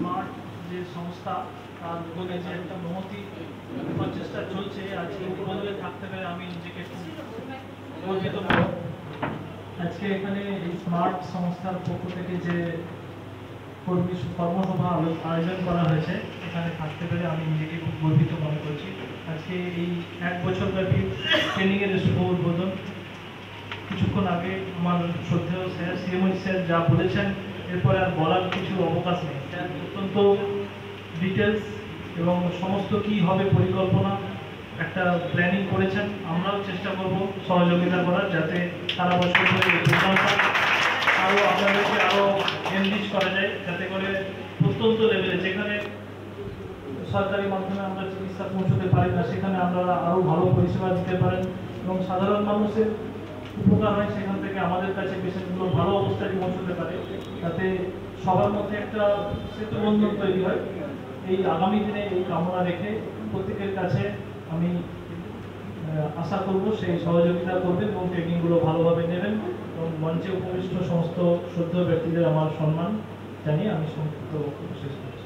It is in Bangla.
স্মার্ট যে সংস্থা তার উদ্যোগে যে একটা মহতি প্রচেষ্টা চলছে, আজকে উদ্বোধনে থাকতে পেরে আমি নিজেকে খুব গর্বিত। আজকে এখানে এই স্মার্ট সংস্থার পক্ষ থেকে যে কর্মসভা আয়োজন করা হয়েছে, এখানে থাকতে পেরে আমি নিজেকে খুব গর্বিত মনে করছি। আজকে এই 1 বছর ব্যাপী ট্রেনিংয়ের শুভ উদ্বোধন। কিছুক্ষণ আগে আমার শ্রদ্ধেয় স্যার সিএমও স্যার যা বলেছেন, এরপরে আর বলার কিছু অবকাশ নেই। স্যার অত্যন্ত ডিটেলস এবং সমস্ত কি হবে পরিকল্পনা একটা প্ল্যানিং করেছেন। আমরাও চেষ্টা করব সহযোগিতা করার, যাতে সারা বছর ধরে এই প্রোগ্রামটা আরও আপনাদেরকে আরও এনরিচ করা যায়, যাতে করে প্রত্যন্ত লেভেলে যেখানে সরকারি মাধ্যমে আমরা চিকিৎসা পৌঁছতে পারি না, সেখানে আপনারা আরও ভালো পরিষেবা দিতে পারেন এবং সাধারণ মানুষের উপকার হয়, সেখান থেকে আমাদের কাছে পেশেন্টগুলো ভালো অবস্থায় পৌঁছতে পারে, যাতে সবার মধ্যে একটা সেতুবন্ধন তৈরি হয়। এই আগামী দিনে এই কামনা রেখে প্রত্যেকের কাছে আমি আশা করব সেই সহযোগিতা করবেন এবং ট্রেনিংগুলো ভালোভাবে নেবেন এবং মঞ্চে উপবিষ্ট সমস্ত শ্রদ্ধেয় ব্যক্তিদের আমার সম্মান জানিয়ে আমি সংক্ষিপ্ত বক্তব্য শেষ করছি।